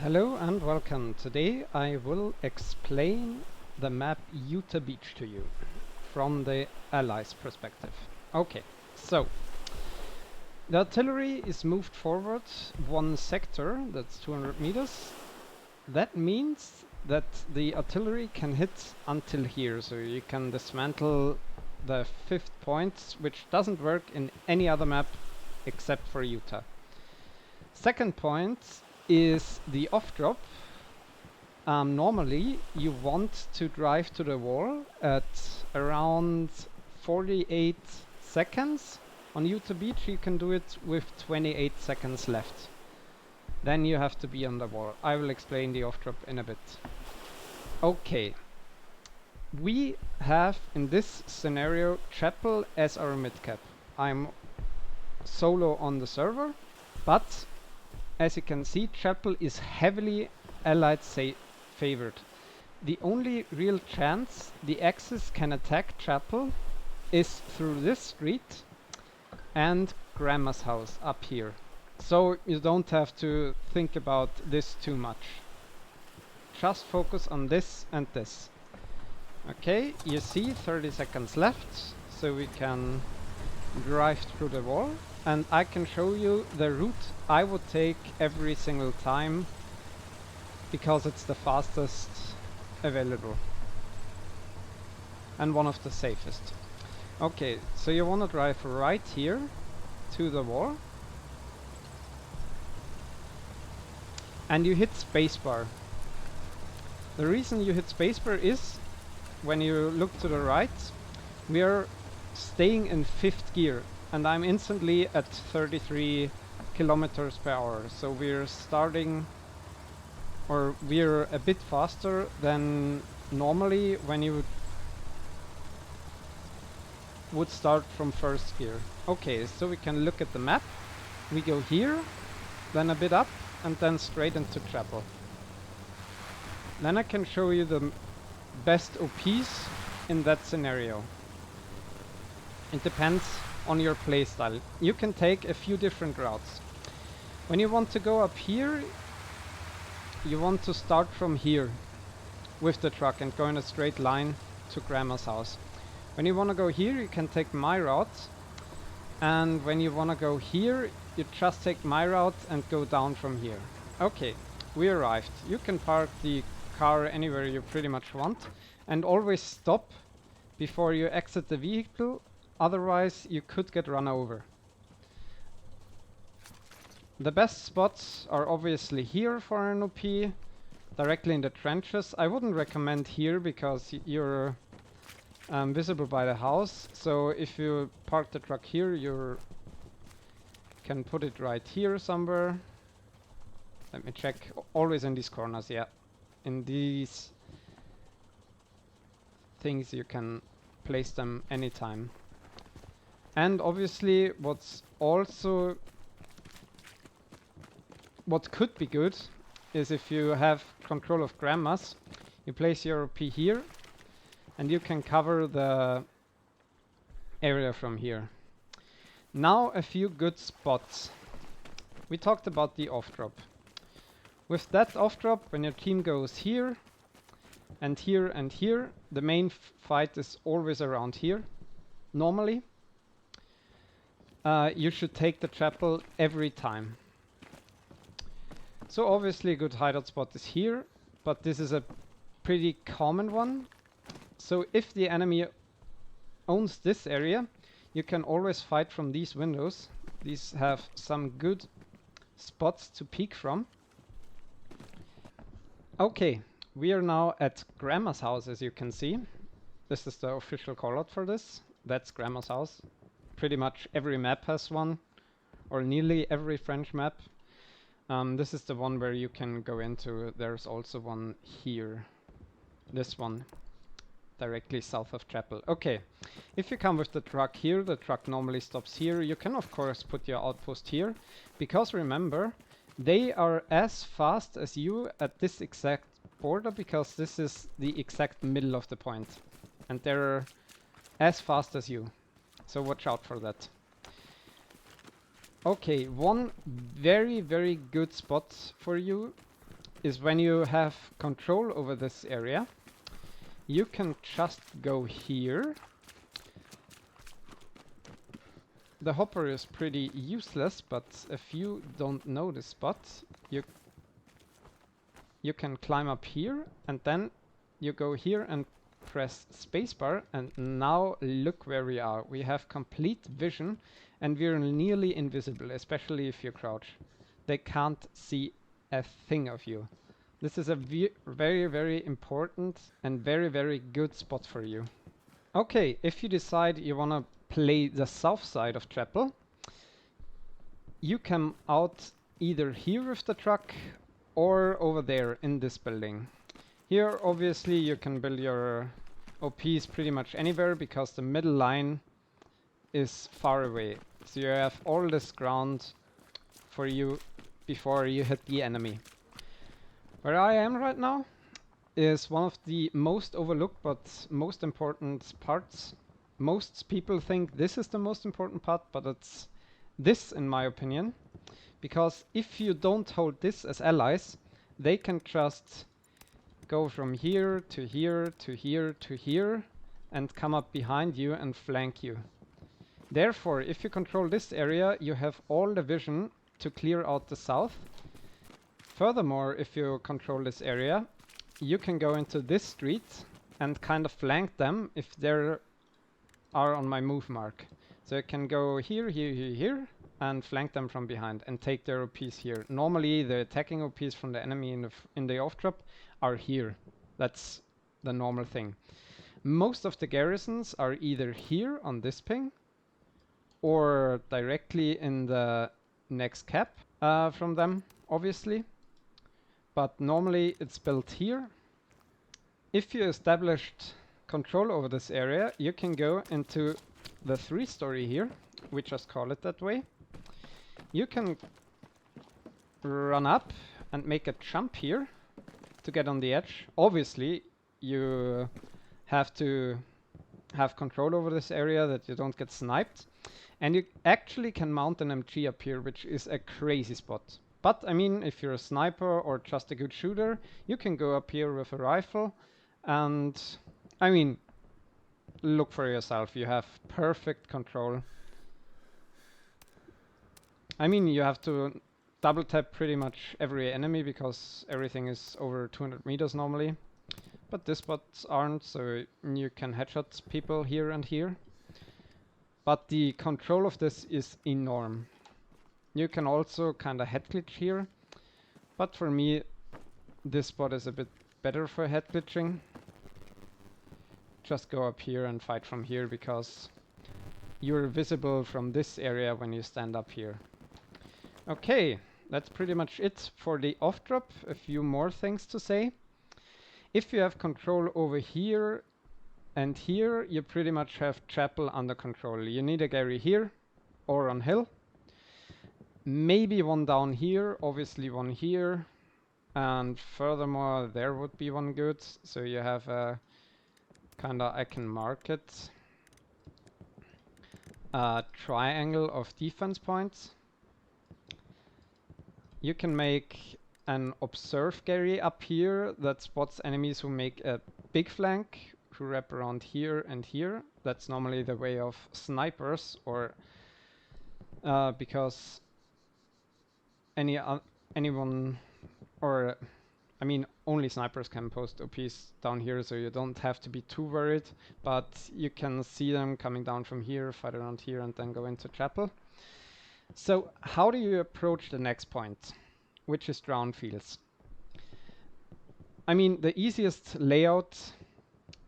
Hello and welcome. Today I will explain the map Utah Beach to you from the Allies' perspective. Okay, so the artillery is moved forward one sector, that's 200 meters. That means that the artillery can hit until here, so you can dismantle the fifth point, which doesn't work in any other map except for Utah. Second point is the off drop. Normally you want to drive to the wall at around 48 seconds. On Utah Beach you can do it with 28 seconds left. Then you have to be on the wall. I will explain the off drop in a bit. Okay. We have in this scenario Chapel as our mid cap. I'm solo on the server, but as you can see, Chapel is heavily Allied favored. The only real chance the Axis can attack Chapel is through this street and Grandma's house up here. So you don't have to think about this too much. Just focus on this and this. Okay, you see 30 seconds left, so we can drive through the wall. And I can show you the route I would take every single time because it's the fastest available and one of the safest. Okay, so you want to drive right here to the wall and you hit spacebar. The reason you hit spacebar is when you look to the right, we are staying in 5th gear. And I'm instantly at 33 kilometers per hour. So we're starting, or we're a bit faster than normally when you would start from 1st gear. Okay, so we can look at the map. We go here, then a bit up, and then straight into Chapel. Then I can show you the best OPs in that scenario. It depends on your playstyle. You can take a few different routes. When you want to go up here, you want to start from here with the truck and go in a straight line to Grandma's house. When you want to go here, you can take my route, and when you want to go here, you just take my route and go down from here. Okay, we arrived. You can park the car anywhere you pretty much want, and always stop before you exit the vehicle. Otherwise, you could get run over. The best spots are obviously here for an OP, directly in the trenches. I wouldn't recommend here because you're visible by the house. So if you park the truck here, you can put it right here somewhere. Let me check. Always in these corners, yeah. In these things you can place them anytime. And obviously what could be good is if you have control of Grandma's, you place your OP here and you can cover the area from here. Now a few good spots. We talked about the off drop. With that off drop, when your team goes here and here and here, the main fight is always around here, normally. You should take the Chapel every time. So obviously a good hideout spot is here, but this is a pretty common one. So if the enemy owns this area, you can always fight from these windows. These have some good spots to peek from. Okay, we are now at Grandma's house, as you can see. This is the official callout for this. That's Grandma's house. Pretty much every map has one, or nearly every French map. This is the one where you can go into. There's also one here. This one, directly south of Chapel. Okay, if you come with the truck here, the truck normally stops here. You can of course put your outpost here, because remember, they are as fast as you at this exact border, because this is the exact middle of the point. And they're as fast as you. So watch out for that. Okay, one very good spot for you is when you have control over this area, you can just go here. The hopper is pretty useless, but if you don't know the spot, you can climb up here, and then you go here and press spacebar, and now look where we are. We have complete vision, and we're nearly invisible, especially if you crouch. They can't see a thing of you. This is a very, very important and very, very good spot for you. Okay, if you decide you want to play the south side of Chapel, you come out either here with the truck or over there in this building. Here, obviously, you can build your OPs pretty much anywhere because the middle line is far away. So you have all this ground for you before you hit the enemy. Where I am right now is one of the most overlooked but most important parts. Most people think this is the most important part, but it's this in my opinion. Because if you don't hold this as allies, they can just go from here to here to here to here and come up behind you and flank you. Therefore, if you control this area, you have all the vision to clear out the south. Furthermore, if you control this area, you can go into this street and kind of flank them if they are on my move mark. So you can go here, here, here, here, and flank them from behind and take their OPs here. Normally, the attacking OPs from the enemy in the off drop are here. That's the normal thing. Most of the garrisons are either here on this ping or directly in the next cap from them, obviously. But normally it's built here. If you established control over this area, you can go into the 3-story here. We just call it that way. You can run up and make a jump here to get on the edge. Obviously, you have to have control over this area that you don't get sniped. And you actually can mount an MG up here, which is a crazy spot. But, I mean, if you're a sniper or just a good shooter, you can go up here with a rifle and, I mean, look for yourself. You have perfect control. I mean, you have to double tap pretty much every enemy because everything is over 200 meters normally. But these spots aren't, so you can headshot people here and here. But the control of this is enormous. You can also kind of head glitch here, but for me this spot is a bit better for head glitching. Just go up here and fight from here because you're visible from this area when you stand up here. Okay, that's pretty much it for the off drop. A few more things to say. If you have control over here and here, you pretty much have Chapel under control. You need a Gary here or on hill. Maybe one down here, obviously one here, and furthermore there would be one good, so you have a kinda, I can mark it, a triangle of defense points. You can make an observe Gary up here that spots enemies who make a big flank, who wrap around here and here. That's normally the way of snipers, or because anyone, or I mean only snipers can post OPs down here, so you don't have to be too worried, but you can see them coming down from here, fight around here, and then go into Chapel. So how do you approach the next point, which is drown fields? I mean, the easiest layout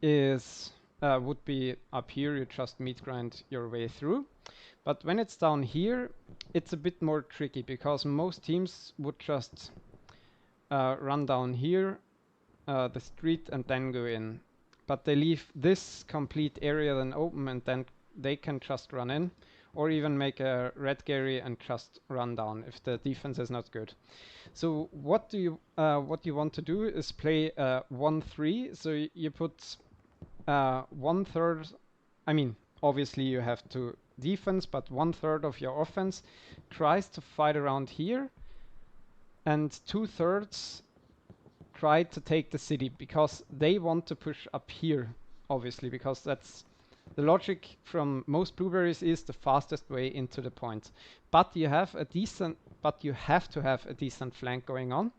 is would be up here. You just meat grind your way through. But when it's down here, it's a bit more tricky because most teams would just run down here, the street, and then go in. But they leave this complete area then open, and then they can just run in, or even make a red Gary and just run down if the defense is not good. So what you want to do is play 1-3. So you put 1/3. I mean, obviously you have to defense, but 1/3 of your offense tries to fight around here, and 2/3 try to take the city, because they want to push up here, obviously, because that's the logic from most blueberries is the fastest way into the point. But you have to have a decent flank going on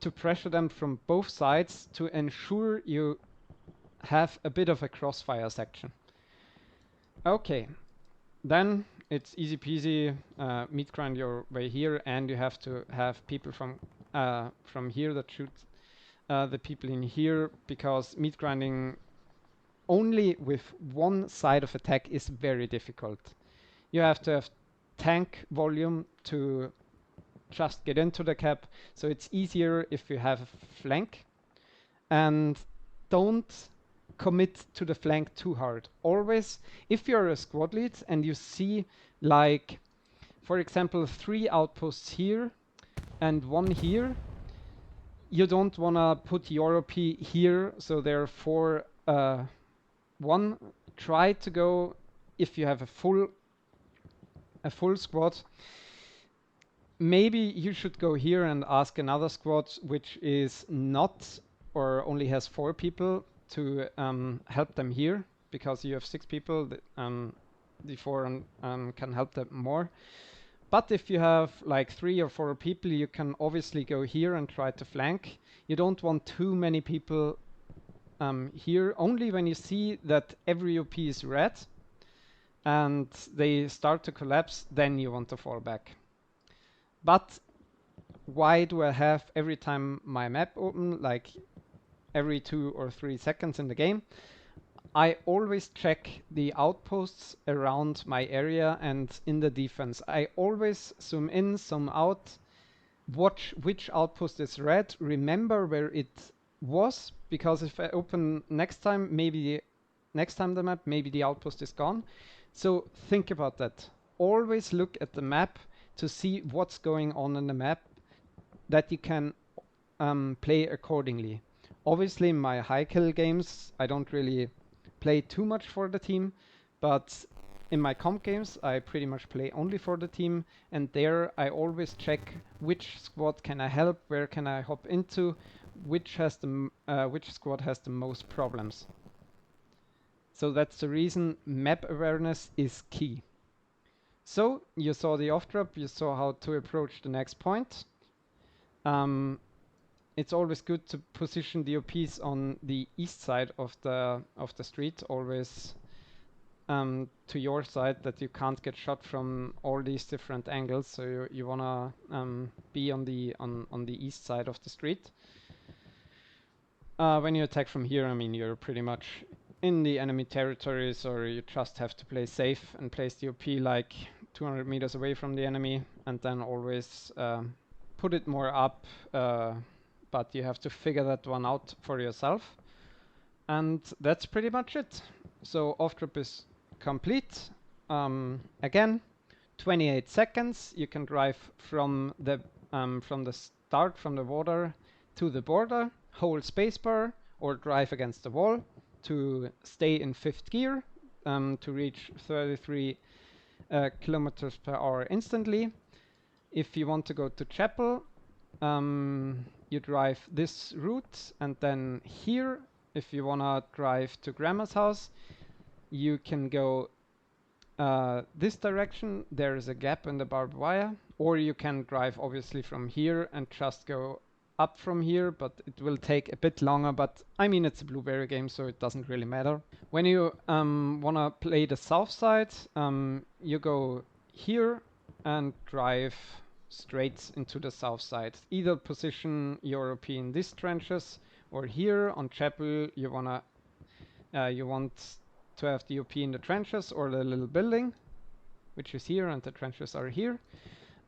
to pressure them from both sides to ensure you have a bit of a crossfire section. Okay, then it's easy peasy, meat grind your way here, and you have to have people from here that shoot the people in here, because meat grinding only with one side of attack is very difficult. You have to have tank volume to just get into the cap, so it's easier if you have a flank. And don't commit to the flank too hard. Always, if you're a squad lead and you see, like, for example, 3 outposts here and 1 here, you don't want to put your OP here, so therefore 1, try to go, if you have a full squad, maybe you should go here and ask another squad which is not, or only has 4 people, to help them here, because you have 6 people that the 4 can help them more. But if you have like 3 or 4 people, you can obviously go here and try to flank. You don't want too many people here. Only when you see that every OP is red and they start to collapse, then you want to fall back. But why do I have every time my map open, like every 2 or 3 seconds in the game? I always check the outposts around my area and in the defense. I always zoom in, zoom out, watch which outpost is red, remember where it was, because if I open next time, maybe next time the map, maybe the outpost is gone. So think about that. Always look at the map to see what's going on in the map, that you can play accordingly. Obviously in my high kill games, I don't really play too much for the team, but in my comp games I pretty much play only for the team, and there I always check which squad can I help, where can I hop into, which squad has the most problems. So that's the reason map awareness is key. So you saw the off drop, you saw how to approach the next point. It's always good to position the OPs on the east side of the street, always to your side, that you can't get shot from all these different angles. So you wanna be on the east side of the street. When you attack from here, I mean, you're pretty much in the enemy territories, or you just have to play safe and place the OP like 200 meters away from the enemy, and then always put it more up. But you have to figure that one out for yourself. And that's pretty much it. So off drop is complete. Again, 28 seconds. You can drive from the start, from the water to the border, hold spacebar, or drive against the wall to stay in 5th gear to reach 33 kilometers per hour instantly. If you want to go to chapel, you drive this route, and then here, if you wanna drive to grandma's house, you can go this direction. There is a gap in the barbed wire, or you can drive obviously from here and just go up from here, but it will take a bit longer. But I mean, it's a blueberry game, so it doesn't really matter. When you wanna play the south side, you go here and drive straight into the south side. Either position your OP in these trenches, or here on chapel you want to have the OP in the trenches or the little building, which is here, and the trenches are here.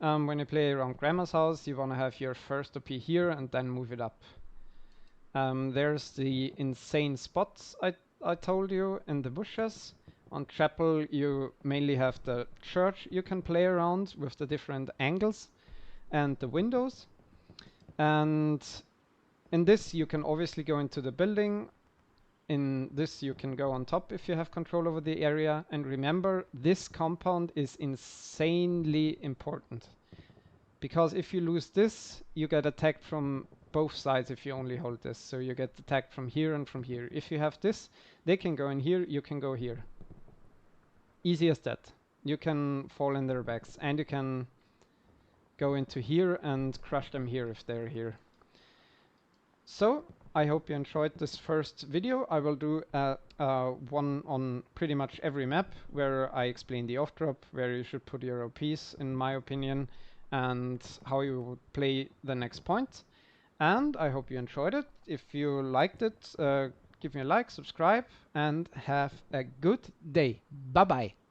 When you play around grandma's house, you want to have your first OP here and then move it up. There's the insane spots I told you in the bushes. On chapel you mainly have the church you can play around with the different angles and the windows. And in this you can obviously go into the building. In this you can go on top if you have control over the area. And remember, this compound is insanely important, because if you lose this, you get attacked from both sides if you only hold this. So you get attacked from here and from here. If you have this, they can go in here, you can go here. Easy as that. You can fall in their backs, and you can go into here and crush them here if they're here. So I hope you enjoyed this first video. I will do one on pretty much every map where I explain the off drop, where you should put your OPs in my opinion, and how you would play the next point. And I hope you enjoyed it. If you liked it, give me a like, subscribe, and have a good day. Bye bye.